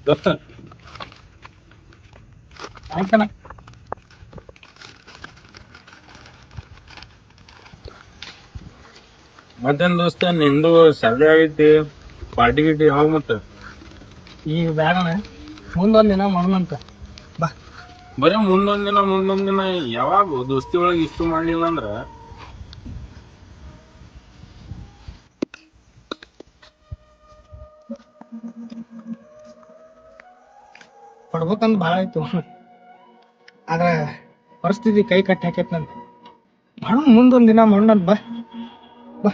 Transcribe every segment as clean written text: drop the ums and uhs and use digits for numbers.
ದೋಸ್ತ ಆಯ್ತಣ್ಣ. ಮತ್ತೇನ್ ದೋಸ್ತ ನಿಂದು ಸ್ಯಾಲ್ರಿ ಆಗೈತಿ, ಪಾರ್ಟಿ ಗಿಟಿ ಯಾವಾಗ ಮತ್ತೆ? ಈಗ ಬೇಡಣ್ಣ, ಮುಂದೊಂದು ದಿನ ಮಾಡೋಣಂತ. ಬಾ. ಬರೀ ಮುಂದೊಂದ್ ದಿನ ಯಾವಾಗ ದೋಸ್ತಿ ಒಳಗೆ ಇಷ್ಟು ಮಾಡ್ಲಿಲ್ಲ ಅಂದ್ರ ಕೊಡ್ಬೇಕಂತ ಭಾಳ ಆಯ್ತು, ಆದ್ರೆ ಪರಿಸ್ಥಿತಿ ಕೈ ಕಟ್ಟಿ ಹಾಕೈತ್ ನಂತ. ಮಾಡೋಣ ಮುಂದೊಂದು ದಿನ ಮಾಡೋಣ. ಬಾ ಬಾ.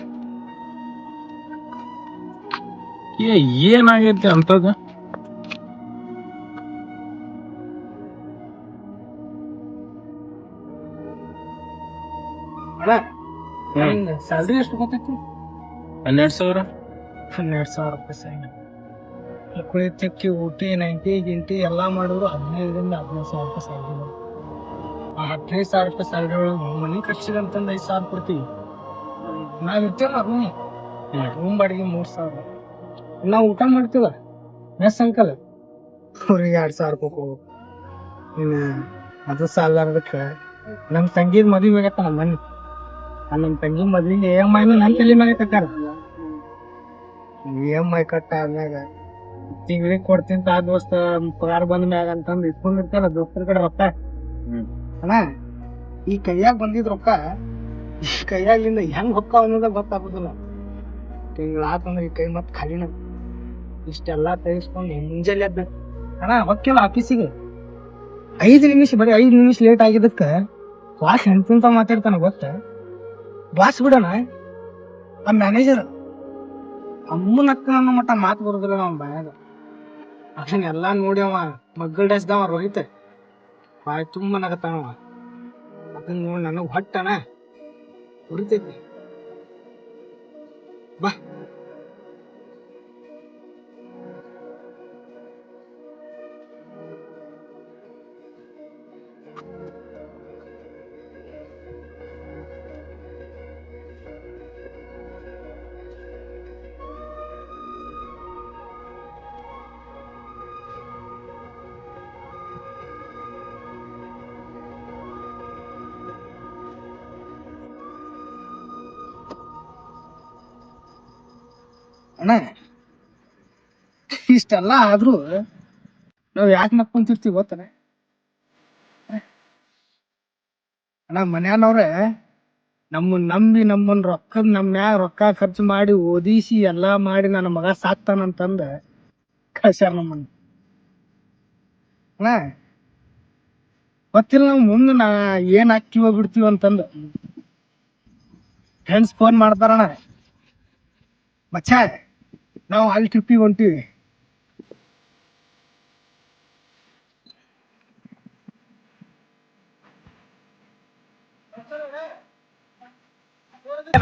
ಏನಾಗೈತಿ ಅಂತದ? ಅಣ್ಣ ಸ್ಯಾಲ್ರಿ ಎಷ್ಟು ಗೊತ್ತೈತಿ? 12,000. 12,000 ರೂಪಾಯಿ ಸಾಯಂಕಾಲ ಕುಳಿತಕ್ಕೆ ಊಟಿ ನೈಂಟಿ ಗಿಂಟಿ ಎಲ್ಲ ಮಾಡಿದ್ರು 15,000 ರೂಪಾಯಿ ಸ್ಯಾಲ್ರಿ. ಆ 15,000 ರೂಪಾಯಿ ಸ್ಯಾಲ್ರಿ ಒಳಗೆ ಮನೆ ಖರ್ಚಿಗೆ ಅಂತಂದು 5,000 ಕೊಡ್ತೀವಿ. ನಾವ್ ಇರ್ತೀವಲ್ಲ ರೂಮ್ ಬಾಡಿಗೆ 3,000. ನಾವು ಊಟ ಮಾಡ್ತೀವ ಮೆಸ್ ಅಂಕಲ್, ಅವ್ರಿಗೆ 2,000 ರೂಪಾಯಿ ಕೊಡ್ಬೇಕು. ಇನ್ನು ಅದು ಸಾಲಾರ್ದಕ್ಕೆ ನಮ್ಮ ತಂಗಿದ ಮದುವೆ ಆಗತ್ತ. ನಮ್ಮ ತಂಗಿ ಮದ್ವಿಗೆ EMI ನನ್ನ ತಲೆ ಮ್ಯಾಗ ಕಟ್ಟಾರ. EMI ಕಟ್ಟಾದ್ಮ್ಯಾಗ ತಿಂಗಳಿಗೆ ಕೊಡ್ತೀನಿ ಆ ದೋಸ್ತ ಪಗಾರ ಬಂದ ಮ್ಯಾಗ ಅಂತಂದು ಇಟ್ಕೊಂಡಿರ್ತಾರ ದೋಸ್ತರ ಕಡೆ ರೊಕ್ಕ. ಅಣ್ಣ ಈ ಕೈಯಾಗ ಬಂದಿದ್ ರೊಕ್ಕ ಈ ಕೈಯಾಗಿಂದ ಹೆಂಗ್ ಹೊಕ್ಕ ಅನ್ನೋದ ಗೊತ್ತಾಗುದಿಲ್ಲ. ತಿಂಗಳಾತಂದ್ರೆ ಈ ಕೈ ಮತ್ ಖಾಲಿನ. ಇಷ್ಟೆಲ್ಲ ತೆಗಿಸ್ಕೊಂಡು ಮುಂಜಾನೆ ಎದ್ದ ಅಣ್ಣ ಹೊಕ್ಕಿಲ್ಲ ಆಫೀಸಿಗೆ. 5 ನಿಮಿಷ ಬರೀ 5 ನಿಮಿಷ ಲೇಟ್ ಆಗಿದ್ದಕ್ಕ ಬಾಸ್ ಎಂತ ಮಾತಾಡ್ತಾನ ಗೊತ್ತ? ಬಾಸ್ ಬಿಡಣ, ಆ ಮ್ಯಾನೇಜರ್ ಅಮ್ಮನಕ್ಕ ಅನ್ನೋ ಮಟ್ಟ ಮಾತು ಬರುದಿಲ್ಲ ನಾವ್ ಬಾಯಾಗ. ಅದನ್ನೆಲ್ಲಾ ನೋಡಿ ಅವ ಮಗ್ಗಲ್ ಡಸ್ದವ ರೋಹಿತ್ ಬಾಯ್ ತುಂಬ ನಗತಾನವ. ಅದನ್ನ ನೋಡಿ ನನಗ್ ಹೊಟ್ಟಣ ಉರಿತೈತಿ. ಬಾ. ಅಣ್ಣ ಇಷ್ಟೆಲ್ಲ ಆದ್ರೂ ನಾವ್ ಯಾಕೆ ನಕ್ಕೊಂತಿರ್ತೀವಿ ಗೊತ್ತನ ಅಣ್ಣ? ಮನ್ಯಾನವ್ರೆ ನಮ್ಮನ್ ನಂಬಿ ನಮ್ಮನ್ ನಮ್ ಮ್ಯಾಗ ರೊಕ್ಕ ಖರ್ಚು ಮಾಡಿ ಓದಿಸಿ ಎಲ್ಲಾ ಮಾಡಿ ನನ್ನ ಮಗ ಸಾಕ್ತಾನಂತಂದ ಕಳ್ಸ್ಯಾರ ನಮ್ಮನ್ನ. ಅಣ್ಣ ಗೊತ್ತಿಲ್ಲ ನಾವ್ ಮುಂದೆ ಏನ್ ಹಾಕ್ತಿವ ಬಿಡ್ತೀವ ಅಂತಂದ ಫ್ರೆಂಡ್ಸ್ ಫೋನ್ ಮಾಡ್ತಾರಣ್ಣ, ಮಚ್ಚ ನಾವು ಅಲ್ಲಿ ಟ್ರಿಪ್ಪಿಗೆ ಹೊಂಟಿವಿ.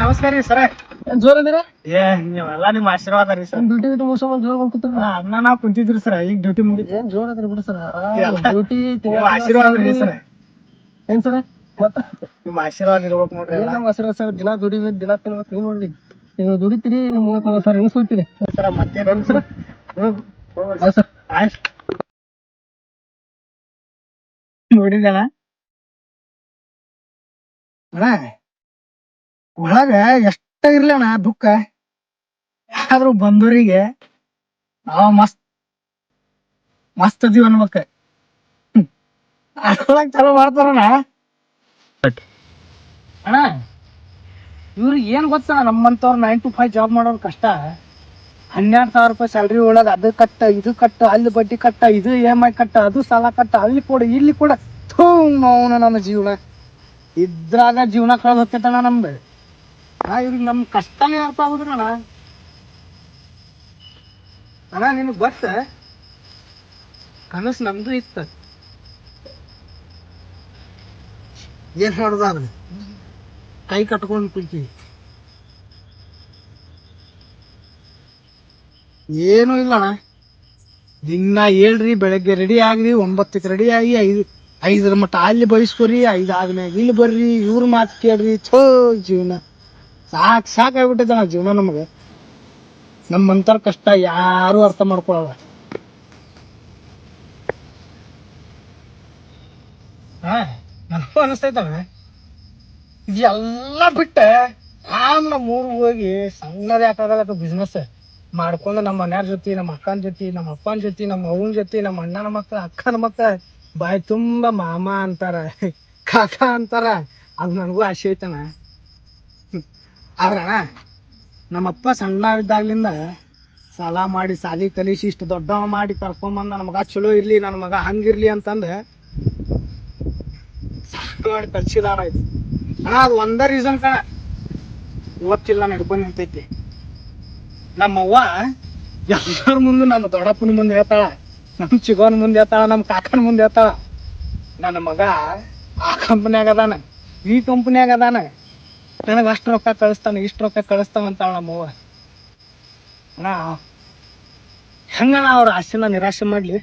ನಮಸ್ಕಾರ ರೀ ಸರ. ಜೋರ್ ಅದಿರ? ನೀವೆಲ್ಲ ನಿಮ್ ಆಶೀರ್ವಾದ ರೀ ಸರ್. ಡ್ಯೂಟಿ ಮುಗಿಸ್ಕೊಂಡ್ ಜೋರ್ ಹೋಗ್ತಿರ್ತೀರ? ಅನ್ನ ನಾವು ಕುಂತಿದ್ರಿ ಸರ್, ಈಗ ಡ್ಯೂಟಿ ಮುಗಿದ್. ಏನ್ ಜೋರ್ ಅದ್ರಿ ಬಿಡು ಸರ್. ಡ್ಯೂಟಿ ಆಶೀರ್ವಾದ ರೀ ಸರ್. ಏನ್ ಸರ ನಿಮ್ ಆಶೀರ್ವಾದ ಇರ್ಬೇಕು ನೋಡ್ರಿ. ನಮ್ಮ ಆಶೀರ್ವಾದ ಸರ್, ದಿನ ದುಡಿಬೇಕು, ದಿನ ತಿನ್ಬೇಕು. ನೀವು ನೋಡ್ರಿ, ನೀವು ದುಡಿತೀರಿ, ನಿಮ್ಗೆ ಸರ್ ಎನಿಸ್ಕೊಳ್ತೀರಿ ಸರ್. ಮತ್ತೇನು ಸರ್? ಸರ್ ಆಯ್ತು ನೋಡಿದಣ ಅಣ್ಣ, ಒಳಗ ಎಷ್ಟ ಇರ್ಲಣ್ಣ ದುಃಖ, ಆದ್ರೂ ಬಂದೂರಿಗೆ ನಾವ್ ಮಸ್ತ್ ಮಸ್ತ್ ಅದೀವ ಅನ್ಬೇಕ. ಅದ್ರೊಳಗ್ ಚಲೋ ಮಾಡ್ತಾರಣ್ಣ. ಅಣ್ಣ ಇವ್ರಿಗೆ ಏನ್ ಗೊತ್ತಣ್ಣ, ನಮ್ಮಂತವ್ರ 9 to 5 ಜಾಬ್ ಮಾಡೋರ್ ಕಷ್ಟ. 12,000 ರೂಪಾಯಿ ಸ್ಯಾಲ್ರಿ ಒಳಗ ಅದು ಕಟ್ಟ, ಇದು ಕಟ್ಟ, ಅಲ್ಲಿ ಬಡ್ಡಿ ಕಟ್ಟ, ಇದು EMI ಕಟ್ಟ, ಅದು ಸಾಲ ಕಟ್ಟ, ಅಲ್ಲಿ ಕೊಡ ಇಲ್ಲಿ ಕೊಡ. ಅವನ ನಮ್ಮ ಜೀವನ ಇದ್ರಾಗ ಜೀವನ ಕಳೆದ್ ಹೋಗ್ತೈತಣ್ಣ ನಮ್ದು. ಇವ್ರಿಗೆ ನಮ್ ಕಷ್ಟನೇ ಅರ್ಥ ಆಗುದಿಲ್ಲಣ್ಣ. ಅಣ್ಣ ನಿನಗ್ ಗೊತ್ತ, ಕನಸು ನಮ್ದು ಇತ್ತ, ಏನ್ ಮಾಡುದ ಅದ ಕೈ ಕಟ್ಕೊಂಡ್ ಕುಂತೀವಿ. ಏನೂ ಇಲ್ಲಣ್ಣ, ದಿನ ಹೇಳ್ರಿ ಬೆಳಗ್ಗೆ ರೆಡಿ ಆಗ್ರಿ, 9ಕ್ಕೆ ರೆಡಿ ಆಗಿ 5 ಮಟ್ಟ ಅಲ್ಲಿ ಬಯಸ್ಕೊರಿ, 5 ಆದ್ಮ್ಯಾಗ ಇಲ್ಲಿ ಬರ್ರಿ, ಇವ್ರ ಮಾತು ಕೇಳ್ರಿ. ಜೀವನ ಸಾಕಾಗ್ಬಿಟ್ಟೈತಣ್ಣ ಜೀವನ ನಮಗೆ. ನಮ್ಮಂತರ ಕಷ್ಟ ಯಾರು ಅರ್ಥ ಮಾಡ್ಕೊಳಲ್ಲ. ಹಾ ನನಗೂ ಅನಿಸ್ತೈತವ ಇದೆಲ್ಲ ಬಿಟ್ಟ ನಮ್ಮ ಊರಿಗೆ ಹೋಗಿ ಸಣ್ಣದ ಯಾಕಾಗಲ್ಲ ಬಿಸ್ನೆಸ್ ಮಾಡ್ಕೊಂಡು ನಮ್ಮ ಮನ್ಯಾರ ಜೊತೆ ನಮ್ಮ ಅಕ್ಕನ ಜೊತೆ ನಮ್ಮ ಅಪ್ಪನ ಜೊತೆ ನಮ್ಮ ಅವ್ವನ ಜೊತೆ ನಮ್ಮ ಅಣ್ಣನ ಮಕ್ಳ ಅಕ್ಕನ ಮಕ್ಳ ಬಾಯಿ ತುಂಬ ಮಾಮ ಅಂತಾರ ಕಾಕ ಅಂತಾರ ಅದು ನನಗೂ ಆಸೆ ಐತಣ. ಆದ್ರಣ ನಮ್ಮಪ್ಪ ಸಣ್ಣ ಇದ್ದಾಗ್ಲಿಂದ ಸಾಲ ಮಾಡಿ ಸಾಲಿ ಕಲಿಸಿ ಇಷ್ಟು ದೊಡ್ಡವ ಮಾಡಿ ಕರ್ಕೊಂಬಂದ ನನ್ನ ಮಗ ಚಲೋ ಇರ್ಲಿ ನನ್ನ ಮಗ ಹಂಗಿರ್ಲಿ ಅಂತಂದು ಸಾಲ ಮಾಡಿ ಕಲ್ಸಿದಾರ ಆಯ್ತು ಅಣ್ಣ. ಅದು ಒಂದ ರೀಸನ್ ಕಣ ಇವತ್ತಿಲ್ಲ ನಡ್ಕೊಂಡು ನಿಂತೈತಿ. ನಮ್ಮವ್ವ ಎಲ್ಲರ ಮುಂದೆ ನಮ್ಮ ದೊಡ್ಡಪ್ಪನ ಮುಂದೆ ಹೇಳ್ತಾಳ, ನಮ್ಮ ಚಿಗೋನ ಮುಂದೆ ಹೇಳ್ತಾಳ, ನಮ್ಮ ಕಾಕನ ಮುಂದೆ ಹೇಳ್ತಾಳ, ನನ್ನ ಮಗ ಆ ಕಂಪ್ನ್ಯಾಗ ಅದಾನ ಈ ಕಂಪ್ನ್ಯಾಗ ಅದಾನ, ನನಗೆ ಅಷ್ಟು ರೊಕ್ಕ ಕಳಿಸ್ತಾನೆ ಇಷ್ಟು ರೊಕ್ಕ ಕಳಿಸ್ತಾವ ಅಂತಾಳ ನಮ್ಮವ್ವ. ಅಣ್ಣ ಹೆಂಗಣ್ಣ ಅವ್ರ ಆಸೆನ ನಿರಾಶೆ ಮಾಡ್ಲಿ?